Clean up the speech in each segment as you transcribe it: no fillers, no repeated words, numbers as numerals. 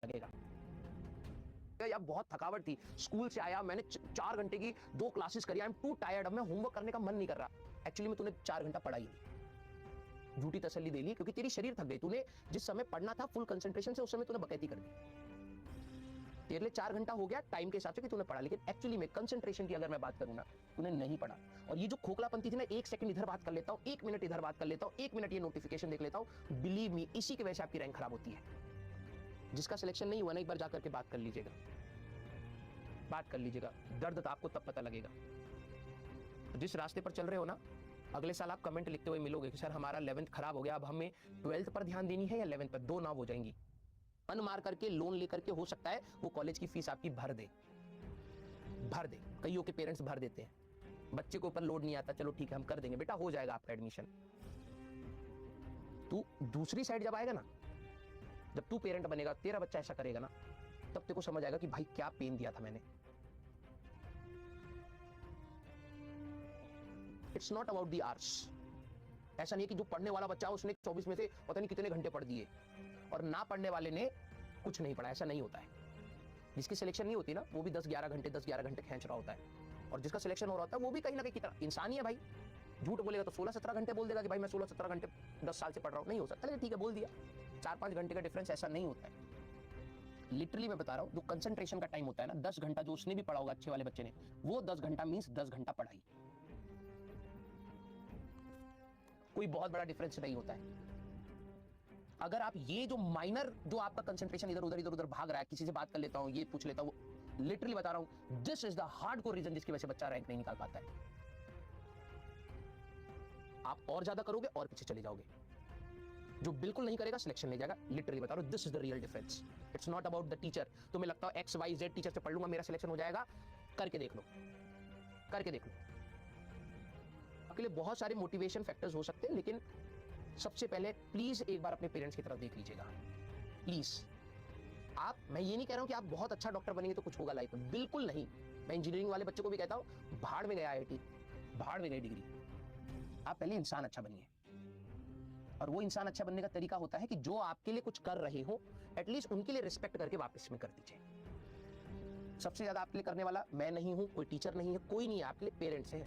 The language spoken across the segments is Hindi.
लगेगा। या बहुत थकावट थी, स्कूल से आया, मैंने 4 घंटे की 2 क्लासेस करी, आई एम टू टायर्ड, अब मैं होमवर्क करने का मन नहीं कर रहा। एक्चुअली में तूने 4 घंटा पढ़ा ही नहीं, झूठी तसल्ली दे ली, क्योंकि तेरी शरीर थक गई। तूने जिस समय पढ़ना था फुल कंसंट्रेशन से, उस समय तूने बकैती कर दी। तेरे लिए 4 घंटा हो गया टाइम के हिसाब से कि तूने पढ़ा, लेकिन एक्चुअली में कंसंट्रेशन की अगर मैं बात करूं ना, तूने नहीं पढ़ा। और ये जो खोखलापंती थी ना, 1 सेकंड इधर बात कर लेता हूं, 1 मिनट इधर बात कर लेता हूं, 1 मिनट ये नोटिफिकेशन देख लेता हूं, बिलीव मी, इसी की वजह से आपकी रैंक खराब होती है। जिसका सिलेक्शन नहीं हुआ ना, एक बार जाकर के बात कर लीजिएगा, बात कर लीजिएगा, दर्द तो आपको तब पता लगेगा। जिस रास्ते पर चल रहे हो ना, अगले साल आप कमेंट लिखते हुए मिलोगे कि सर हमारा 11th खराब हो गया, अब हमें 12th पर ध्यान देनी है या 11th पर, 2 नाव हो जाएंगी। मन मार करके लोन लेकर के हो सकता है वो कॉलेज की फीस आपकी भर दे, भर दे। कईयों के पेरेंट्स भर देते हैं, बच्चे को ऊपर लोड नहीं आता, चलो ठीक है हम कर देंगे बेटा, हो जाएगा आपका एडमिशन। तू दूसरी साइड जब आएगा ना, जब तू पेरेंट बनेगा, तेरा बच्चा ऐसा करेगा ना, तब तेरे को समझ आएगा कि भाई क्या पेन दिया था मैंने। It's not about the hours. ऐसा नहीं है कि जो पढ़ने वाला बच्चा उसने 24 में से पता नहीं कितने घंटे पढ़ दिए और ना पढ़ने वाले ने कुछ नहीं पढ़ा, ऐसा नहीं होता है। जिसकी सिलेक्शन नहीं होती ना, वो भी 10-11 घंटे खींच रहा होता है, और जिसका सिलेक्शन हो रहा होता है वो भी कहीं ना कहीं इंसान ही है भाई। झूठ बोलेगा तो 16-17 घंटे बोल देगा कि भाई मैं 16-17 घंटे 10 साल से पढ़ रहा हूं, नहीं हो सकता, लेकिन ठीक है बोल दिया। 4-5 घंटे का डिफरेंस, ऐसा नहीं होता है। लिटरली मैं बता रहा हूं, जो कंसंट्रेशन का टाइम होता है ना, 10 घंटा जो उसने भी पढ़ा होगा अच्छे वाले बच्चे ने, वो 10 घंटा मींस 10 घंटा पढ़ाई, कोई बहुत बड़ा डिफरेंस नहीं होता है। अगर आप ये जो माइनर, जो आपका कंसंट्रेशन इधर उधर भाग रहा है, किसी से बात कर लेता हूं, ये पूछ लेता हूं, लिटरली बता रहा हूं, this is the hardcore reason जिसकी वजह से बच्चा रैंक नहीं निकाल पाता है। आप और ज्यादा करोगे और पीछे चले जाओगे, जो बिल्कुल नहीं करेगा सिलेक्शन नहीं जाएगा। लिटरली बता रहा हूं, this is the real difference. It's not about the teacher. तुम्हें लगता है XYZ टीचर से पढ़ लूंगा मेरा सिलेक्शन हो जाएगा, करके देख लो, करके देख लो। आपके लिए बहुत सारे मोटिवेशन फैक्टर्स हो सकते हैं, लेकिन सबसे पहले प्लीज एक बार अपने पेरेंट्स की तरफ देख लीजिएगा, प्लीज। मैं ये नहीं कह रहा हूं कि आप बहुत अच्छा डॉक्टर बनेंगे तो कुछ होगा लाइफ में, बिल्कुल नहीं। मैं इंजीनियरिंग वाले बच्चों को भी कहता हूं, भाड़ में गया IIT, भाड़ में गई डिग्री। आप पहले इंसान अच्छा बनिए, और वो इंसान अच्छा बनने का तरीका होता है कि जो आपके लिए कुछ कर रहे हो, एटलीस्ट उनके लिए रिस्पेक्ट करके वापस में कर दीजिए। सबसे ज्यादा आपके लिए करने वाला मैं नहीं हूं, कोई टीचर नहीं है, कोई नहीं है, आपके लिए पेरेंट्स है।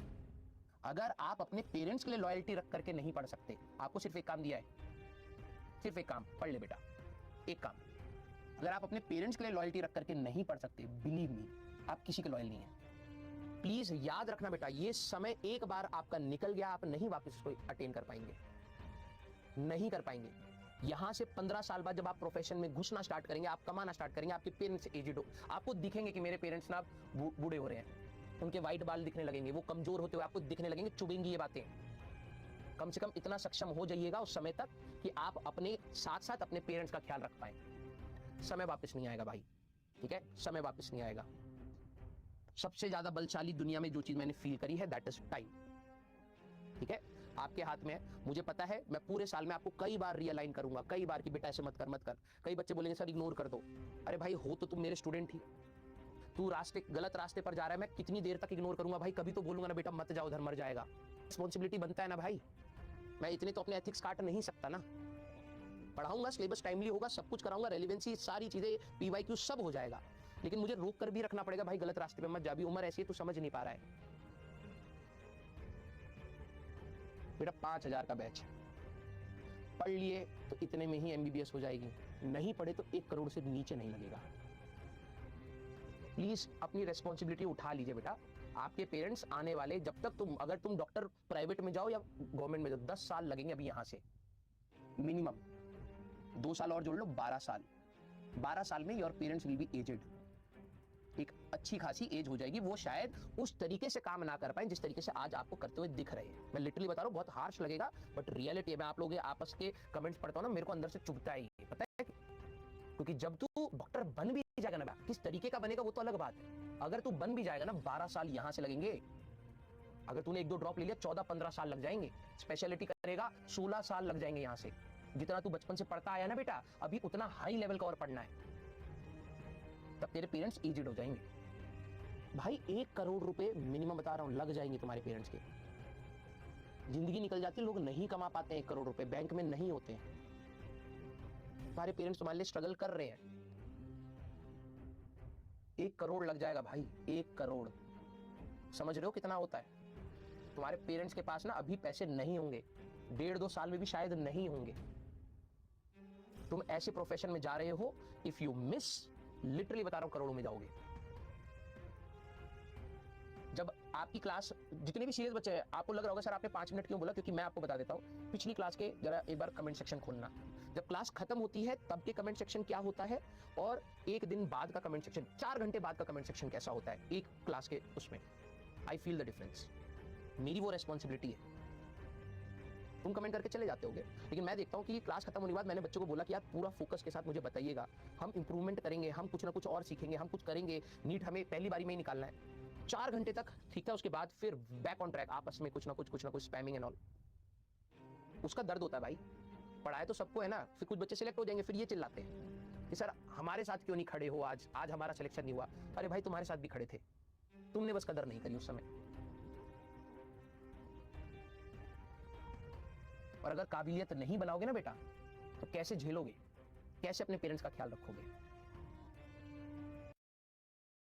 अगर आप अपने पेरेंट्स के लिए लॉयल्टी रख करके नहीं पढ़ सकते, आपको सिर्फ एक काम दिया है, सिर्फ एक काम, पढ़ ले बेटा, एक काम। अगर आप अपने पेरेंट्स के लिए लॉयल्टी रख करके नहीं पढ़ सकते, बिलीव मी, आप किसी के लॉयल नहीं है। प्लीज याद रखना बेटा, ये समय एक बार आपका निकल गया, आप नहीं वापस इसको अटेन कर पाएंगे, नहीं कर पाएंगे। यहां से 15 साल बाद जब आप प्रोफेशन में घुसना स्टार्ट करेंगे, आप कमाना स्टार्ट करेंगे, आपके पेरेंट्स एजेड हो, आपको दिखेंगे कि मेरे पेरेंट्स ना बूढ़े हो रहे हैं, उनके व्हाइट बाल दिखने लगेंगे, वो कमजोर होते हुए आपको दिखने लगेंगे, चुभेंगी ये बातें। कम से कम इतना सक्षम हो जाइएगा उस समय तक कि आप अपने साथ साथ अपने पेरेंट्स का ख्याल रख पाए। समय वापस नहीं आएगा भाई, ठीक है, समय वापस नहीं आएगा। सबसे ज्यादा बलशाली दुनिया में जो चीज मैंने फील करी है, दैट इज टाइम, ठीक है, आपके हाथ में है। मुझे पता है, मैं पूरे साल में आपको कई बार रियलाइन करूंगा, कई बार कि बेटा ऐसे मत कर, मत कर। कई बच्चे बोलेंगे सर इग्नोर कर दो। अरे भाई, हो तो तुम मेरे स्टूडेंट ही, तू गलत रास्ते पर जा रहा है, मैं कितनी देर तक इग्नोर करूंगा भाई? कभी तो बोलूंगा ना बेटा मत जाओ, उधर मर जाएगा। रिस्पॉन्सिबिलिटी बनता है ना भाई, मैं इतने तो अपने एथिक्स काट नहीं सकता ना। पढ़ाऊंगा, सिलेबस टाइमली होगा, सब कुछ कराऊंगा, रेलिवेंसी सारी चीजें, PYQ सब हो जाएगा, लेकिन मुझे रोक कर भी रखना पड़ेगा भाई, गलत रास्ते पे मत जा, भी उम्र ऐसी है तू समझ नहीं पा रहा है। बेटा 5,000 का बैच, पढ़ लिए तो इतने में ही MBBS हो जाएगी, नहीं पढ़े तो 1 करोड़ से नीचे नहीं लगेगा। प्लीज अपनी रेस्पॉन्सिबिलिटी उठा लीजिए बेटा। आपके पेरेंट्स आने वाले, जब तक अगर तुम डॉक्टर प्राइवेट में जाओ या गवर्नमेंट में जाओ, 10 साल लगेंगे अभी यहां से मिनिमम, 2 साल और जोड़ लो, 12 साल। 12 साल में your parents will be aged, एक अच्छी खासी एज हो जाएगी, वो शायद उस तरीके से काम ना कर पाए जिस तरीके से आज आपको करते हुए दिख रहे हैं। मैं लिटरली बता रहा हूं, बहुत हार्श लगेगा, बट रियलिटी है। मैं आप लोगों के आपस के कमेंट्स पढ़ता हूं ना, मेरे को अंदर से चुभता है, पता है, क्योंकि जब तू डॉक्टर बन भी जाएगा ना, किस तरीके का बनेगा वो तो अलग बात है। अगर तू बन भी जाएगा ना, 12 साल यहां से लगेंगे। अगर तूने 1-2 ड्रॉप ले लिया, 14-15 साल लग जाएंगे। स्पेशलिटी करेगा, 16 साल लग जाएंगे यहां से। जितना तू बचपन से पढ़ता आया ना बेटा, अभी उतना हाई लेवल का और पढ़ना है, तब तेरे पेरेंट्स एजेड हो जाएंगे। भाई 1 करोड़ रुपए मिनिमम बता रहा हूं लग जाएंगे तुम्हारे पेरेंट्स के। जिंदगी निकल जाती है, लोग नहीं कमा पाते हैं 1 करोड़ रुपए, बैंक में नहीं होते हैं। तुम्हारे पेरेंट्स तुम्हारे लिए स्ट्रगल कर रहे हैं, 1 करोड़ लग जाएगा भाई, 1 करोड़। समझ रहे हो कितना होता है? तुम्हारे पेरेंट्स के पास ना अभी पैसे नहीं होंगे, 1.5-2 साल में भी शायद नहीं होंगे। तुम ऐसे प्रोफेशन में जा रहे हो, इफ यू मिस, लिटरली बता रहा हूं करोड़ों में जाओगे। जब आपकी क्लास, जितने भी सीरियस बच्चे हैं, आपको लग रहा होगा सर आपने 5 मिनट क्यों बोला, क्योंकि मैं आपको बता देता हूं। पिछली क्लास के जरा एक बार कमेंट सेक्शन खोलना, जब क्लास खत्म होती है तब के कमेंट सेक्शन क्या होता है, और 1 दिन बाद का कमेंट सेक्शन, 4 घंटे बाद का कमेंट सेक्शन कैसा होता है एक क्लास के उसमें। I feel the difference. मेरी वो रेस्पॉन्सिबिलिटी है। तुम कमेंट करके चले जाते होगे, लेकिन मैं देखता हूँ कि क्लास खत्म होने के बाद मैंने बच्चों को बोला कि यार पूरा फोकस के साथ मुझे बताइएगा, हम इंप्रूवमेंट करेंगे, हम कुछ ना कुछ और सीखेंगे, हम कुछ करेंगे, नीट हमें पहली बारी में ही निकालना है। 4 घंटे तक ठीक है, उसके बाद फिर बैक ऑन ट्रैक, आपस में कुछ ना कुछ स्पैमिंग एंड ऑल। उसका दर्द होता है भाई। पढ़ाए तो सबको है ना, फिर कुछ बच्चे सिलेक्ट हो जाएंगे, फिर ये चिल्लाते हैं कि सर हमारे साथ क्यों नहीं खड़े हो, आज हमारा सिलेक्शन नहीं हुआ। अरे भाई तुम्हारे साथ भी खड़े थे, तुमने बस कदर नहीं करी उस समय। और अगर काबिलियत नहीं बनाओगे ना बेटा, तो कैसे झेलोगे, कैसे अपने पेरेंट्स का ख्याल रखोगे?